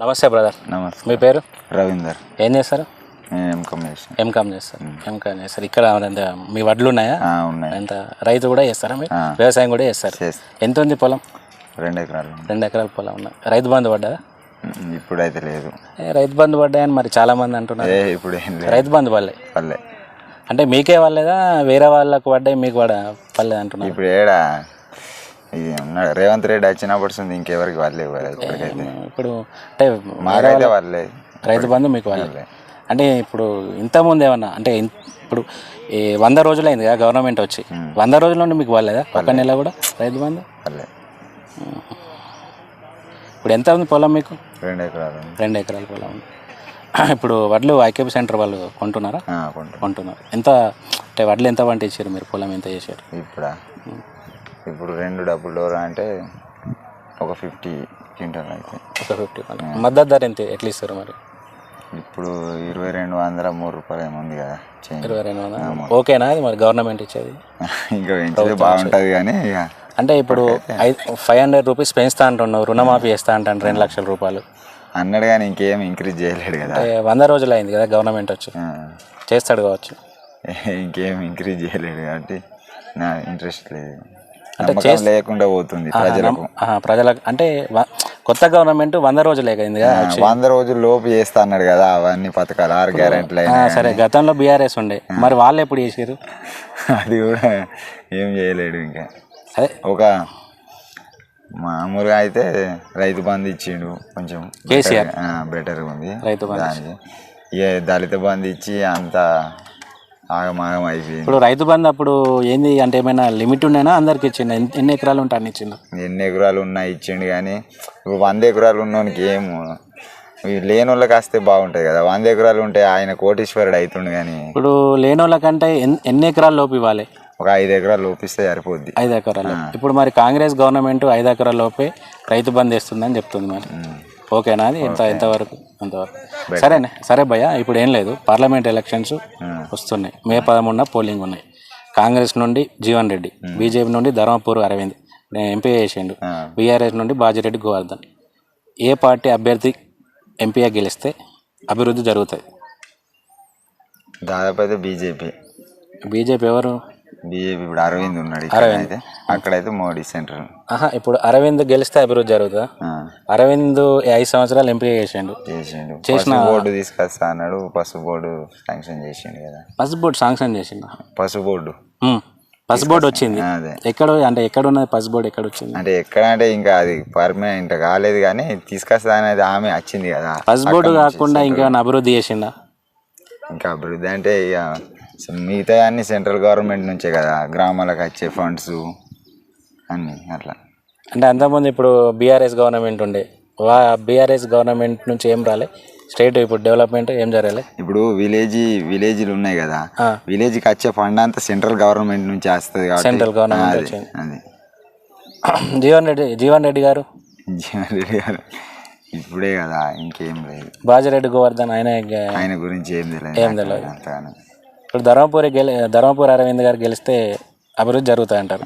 నమస్తే బ్రదర్. నమస్తే. మీ పేరు? రవీందర్. ఏం చేస్తారు? ఎంకామ్ చేస్తారు. ఇక్కడ మీ వడ్లు ఉన్నాయా? ఉన్నాయి. ఎంత రైతు కూడా చేస్తారా? మీరు వ్యవసాయం కూడా చేస్తారు? ఎంత ఉంది పొలం? 2 ఎకరాలు. 2 ఎకరాల పొలం ఉన్నాయి. రైతు బంధు పడ్డదా? ఇప్పుడైతే లేదు. రైతు బంధు పడ్డాయని మరి చాలా మంది అంటున్నారు. ఇప్పుడు ఏం లేదు. రైతు బంధు పడలే. అంటే మీకే పడలేదా, వేరే వాళ్ళకు పడ్డాయి మీకు పడలేదు అంటున్నారు? ఇప్పుడు ఏడా ఇది ఉన్నాడు రేవంత్ రెడ్డి వచ్చినప్పుడు ఇంకెవరికి వాళ్ళేవు కదా ఇప్పటికైతే. ఇప్పుడు అంటే మాకైతే వాళ్ళే రైతు బంధు మీకు వాళ్ళే. అంటే ఇప్పుడు ఇంతకుముందు ఏమన్నా అంటే ఇప్పుడు ఈ 100 రోజులు అయింది కదా గవర్నమెంట్ వచ్చి, 100 రోజుల నుండి మీకు వాళ్ళేదా ఒక నెల కూడా రైతు బంధు? వాళ్ళే. ఇప్పుడు ఎంత ఉంది పొలం మీకు? 2 ఎకరాలు. 2 ఎకరాల పొలం ఉంది. ఇప్పుడు వడ్లు ఐకేపీ సెంటర్ వాళ్ళు కొంటున్నారా? కొంటున్నారు. ఎంత అంటే వడ్లు ఎంత పండించారు మీరు? పొలం ఎంత చేశారు? ఇప్పుడు 2 డబ్బులు డోరా అంటే ఒక 50 క్వింటాల్ అయితే. ఒక 50. మద్దతు ధర ఎంత ఎట్లా ఇస్తారు మరి? ఇప్పుడు 2200 ₹3 ఏమో ఉంది కదా. 2200 ఓకేనా? అది మరి గవర్నమెంట్ ఇచ్చేది ఇంకా పెంచితే బాగుంటుంది కానీ అంటే ఇప్పుడు 500 రూపీస్ పెంచుతా అంటున్నావు, రుణమాఫీ చేస్తా అంటాను 2 లక్షల రూపాయలు అన్నాడు కానీ ఇంకేం ఇంక్రీజ్ చేయలేడు కదా. 100 రోజులు అయింది కదా గవర్నమెంట్ వచ్చి, చేస్తాడు కావచ్చు. ఇంకేం ఇంక్రీజ్ చేయలేడు కాబట్టి నా ఇంట్రెస్ట్ లేదు. అంటే లేకుండా పోతుంది ప్రజలకు. అంటే కొత్త గవర్నమెంట్ 100 రోజులే కయింది కదా, 100 రోజులు లోపు చేస్తా అన్నాడు కదా అవన్నీ పథకాలు 6 గ్యారెంటీలు. సరే, గతంలో బీఆర్ఎస్ ఉండే, మరి వాళ్ళు ఎప్పుడు చేసారు? అది కూడా ఏం చేయలేడు. ఇంకా అదే ఒక మామూలుగా అయితే రైతు బంధు ఇచ్చిండు, కొంచెం కేసీఆర్ బెటర్గా ఉంది రైతు బంధు. దళిత బంధు ఇచ్చి అంత ఆగమాగం అయిపోయింది. ఇప్పుడు రైతు బంధు అప్పుడు ఏంది అంటే ఏమైనా లిమిట్ ఉండేనా అందరికి ఇచ్చిండు? ఎన్ని ఎకరాలు ఉంటే అన్ని ఇచ్చిండు? ఎన్ని ఎకరాలు ఉన్నా ఇచ్చిండు కానీ ఇప్పుడు 100 ఎకరాలు ఉన్నోనికి ఏమో లేని వాళ్ళకి వస్తే బాగుంటుంది కదా. 100 ఎకరాలు ఉంటే ఆయన కోటీశ్వరుడు అవుతుండు కానీ ఇప్పుడు లేని వాళ్ళకంటే ఎన్ని ఎకరాలు లోపు ఇవ్వాలి? ఒక 5 ఎకరాలు లోపిస్తే సరిపోద్ది. 5 ఎకరాలు. ఇప్పుడు మరి కాంగ్రెస్ గవర్నమెంట్ 5 ఎకరాల లోపే రైతు బంధు వేస్తుందని చెప్తుంది. మరి ఓకేనా? అది ఎంతవరకు? సరేనే. సరే భయ్య, ఇప్పుడు ఏం లేదు, పార్లమెంట్ ఎలక్షన్స్ వస్తున్నాయి. మే 13న పోలింగ్ ఉన్నాయి. కాంగ్రెస్ నుండి జీవన్ రెడ్డి, బీజేపీ నుండి ధర్మపురి అరవింద్ ఎంపీ చేసిండు, బీఆర్ఎస్ నుండి బాజిరెడ్డి గోవర్ధన్. ఏ పార్టీ అభ్యర్థి ఎంపీగా గెలిస్తే అభివృద్ధి జరుగుతుంది? దాదాపు అయితే బీజేపీ. ఎవరు? బీజేపీ. ఇప్పుడు అరవింద్ ఉన్నాడు అయితే, అక్కడైతే మోడీ సెంటర్. ఇప్పుడు అరవింద్ గెలిస్తే అభివృద్ధి జరుగుతుందా? అరవింద్ 5 సంవత్సరాలు ఎంపీ చేసిండు. బోర్డు తీసుకొస్తా అన్నాడు, పసుపు బోర్డు శాంక్షన్ చేసిండు కదా. పసుపు బోర్డు శాంక్షన్ చేసిండు. పసుపు బోర్డు వచ్చింది. ఎక్కడ అంటే ఎక్కడ ఉన్నది పసుపు బోర్డు? ఎక్కడ వచ్చింది అంటే ఎక్కడ అంటే ఇంకా అది పర్మనెంట్ కాలేదు కానీ తీసుకొస్తా అనేది ఆమె వచ్చింది కదా. పసుపు బోర్డు కాకుండా ఇంకేమైనా అభివృద్ధి చేసిందా? ఇంకా అభివృద్ధి అంటే ఇక మిగతా అన్ని సెంట్రల్ గవర్నమెంట్ నుంచే కదా, గ్రామాలకు వచ్చే ఫండ్స్ అన్నీ అట్లా. అంటే అంతకుముందు ఇప్పుడు బీఆర్ఎస్ గవర్నమెంట్ ఉండే, బీఆర్ఎస్ గవర్నమెంట్ నుంచి ఏం రాలే స్టేట్ ఇప్పుడు డెవలప్మెంట్ ఏం జరగలే. ఇప్పుడు విలేజ్లు ఉన్నాయి కదా, విలేజ్కి వచ్చే ఫండ్ అంతా సెంట్రల్ గవర్నమెంట్ నుంచి వస్తుంది కాబట్టి సెంట్రల్ గవర్నమెంట్ వచ్చింది. అది జీవన్ రెడ్డి గారు ఇప్పుడే కదా, ఇంకేం లేదు. బాజిరెడ్డి గోవర్ధన్ ఆయన గురించి ఏం తెలియదు. ఇప్పుడు ధర్మపురి అరవింద్ గారు గెలిస్తే అభివృద్ధి జరుగుతాయి అంటారు.